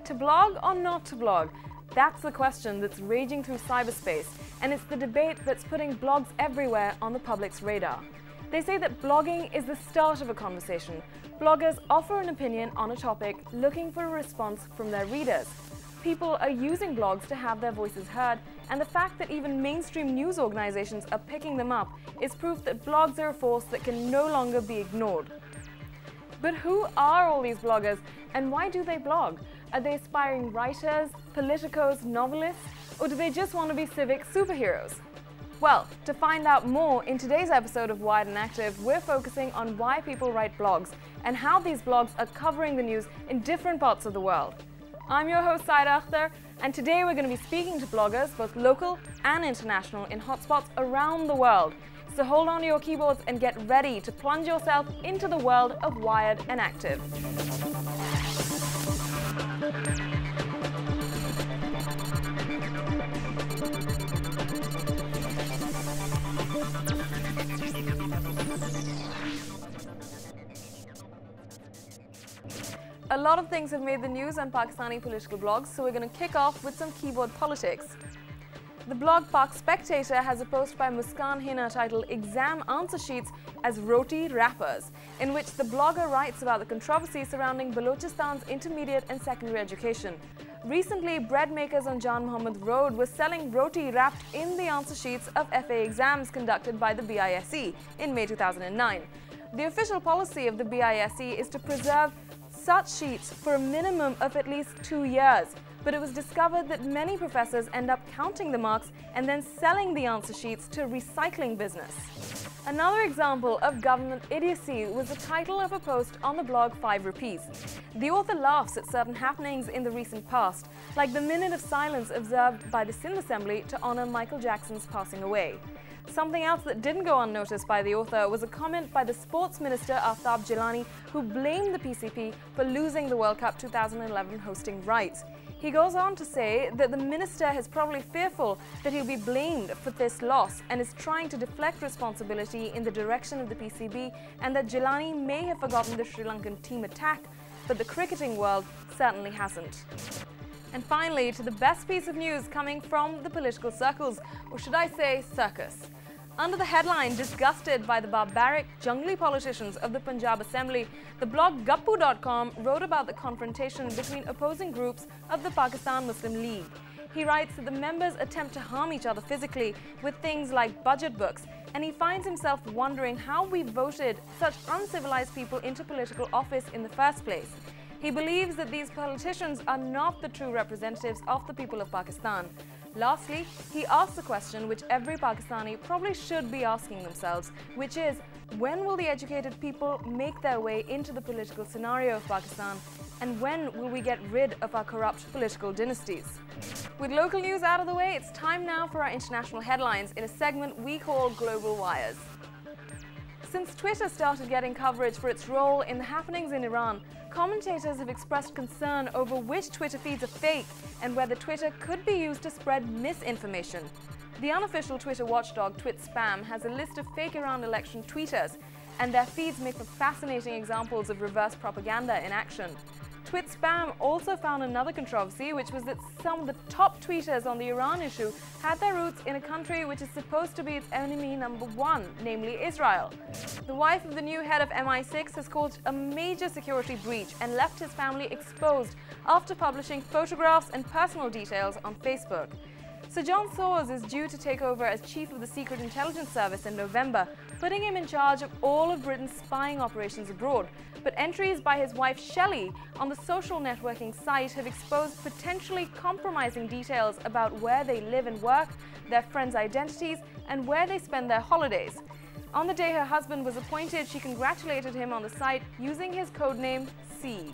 To blog or not to blog? That's the question that's raging through cyberspace, and it's the debate that's putting blogs everywhere on the public's radar. They say that blogging is the start of a conversation. Bloggers offer an opinion on a topic, looking for a response from their readers. People are using blogs to have their voices heard, and the fact that even mainstream news organizations are picking them up is proof that blogs are a force that can no longer be ignored. But who are all these bloggers, and why do they blog? Are they aspiring writers, politicos, novelists, or do they just want to be civic superheroes? Well, to find out more, in today's episode of Wired and Active, we're focusing on why people write blogs and how these blogs are covering the news in different parts of the world. I'm your host, Saida Akhtar, and today we're going to be speaking to bloggers, both local and international, in hotspots around the world. So hold on to your keyboards and get ready to plunge yourself into the world of Wired and Active. A lot of things have made the news on Pakistani political blogs, so we're going to kick off with some keyboard politics. The blog Pak Spectator has a post by Muskan Hina titled Exam Answer Sheets as Roti Wrappers, in which the blogger writes about the controversy surrounding Balochistan's intermediate and secondary education. Recently, bread makers on Jan Muhammad Road were selling roti wrapped in the answer sheets of FA exams conducted by the BISE in May 2009. The official policy of the BISE is to preserve such sheets for a minimum of at least 2 years, but it was discovered that many professors end up counting the marks and then selling the answer sheets to a recycling business. Another example of government idiocy was the title of a post on the blog 5 Rupees. The author laughs at certain happenings in the recent past, like the minute of silence observed by the Sindh Assembly to honor Michael Jackson's passing away. Something else that didn't go unnoticed by the author was a comment by the sports minister Aftab Jilani, who blamed the PCP for losing the World Cup 2011 hosting rights. He goes on to say that the minister is probably fearful that he'll be blamed for this loss and is trying to deflect responsibility in the direction of the PCB, and that Jilani may have forgotten the Sri Lankan team attack, but the cricketing world certainly hasn't. And finally, to the best piece of news coming from the political circles, or should I say circus. Under the headline, Disgusted by the Barbaric, Jungly Politicians of the Punjab Assembly, the blog Gappu.com wrote about the confrontation between opposing groups of the Pakistan Muslim League. He writes that the members attempt to harm each other physically with things like budget books, and he finds himself wondering how we voted such uncivilized people into political office in the first place. He believes that these politicians are not the true representatives of the people of Pakistan. Lastly, he asks a question which every Pakistani probably should be asking themselves, which is, when will the educated people make their way into the political scenario of Pakistan, and when will we get rid of our corrupt political dynasties? With local news out of the way, it's time now for our international headlines in a segment we call Global Wires. Since Twitter started getting coverage for its role in the happenings in Iran, commentators have expressed concern over which Twitter feeds are fake and whether Twitter could be used to spread misinformation. The unofficial Twitter watchdog TwitSpam has a list of fake Iran election tweeters, and their feeds make for fascinating examples of reverse propaganda in action. TwitSpam also found another controversy, which was that some of the top tweeters on the Iran issue had their roots in a country which is supposed to be its enemy number one, namely Israel. The wife of the new head of MI6 has caused a major security breach and left his family exposed after publishing photographs and personal details on Facebook. Sir John Soares is due to take over as chief of the Secret Intelligence Service in November, putting him in charge of all of Britain's spying operations abroad. But entries by his wife Shelley on the social networking site have exposed potentially compromising details about where they live and work, their friends' identities, and where they spend their holidays. On the day her husband was appointed, she congratulated him on the site using his codename C.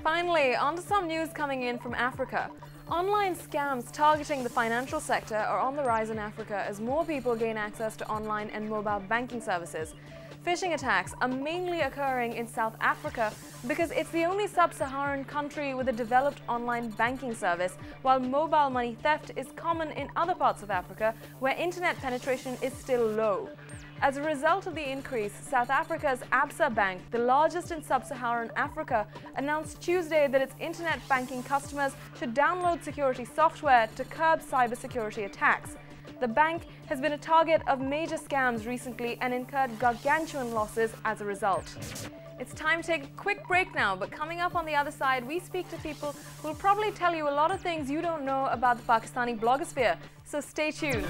Finally, on to some news coming in from Africa. Online scams targeting the financial sector are on the rise in Africa as more people gain access to online and mobile banking services. Phishing attacks are mainly occurring in South Africa because it's the only sub-Saharan country with a developed online banking service, while mobile money theft is common in other parts of Africa where internet penetration is still low. As a result of the increase, South Africa's Absa Bank, the largest in sub-Saharan Africa, announced Tuesday that its internet banking customers should download security software to curb cybersecurity attacks. The bank has been a target of major scams recently and incurred gargantuan losses as a result. It's time to take a quick break now, but coming up on the other side, we speak to people who will probably tell you a lot of things you don't know about the Pakistani blogosphere. So stay tuned.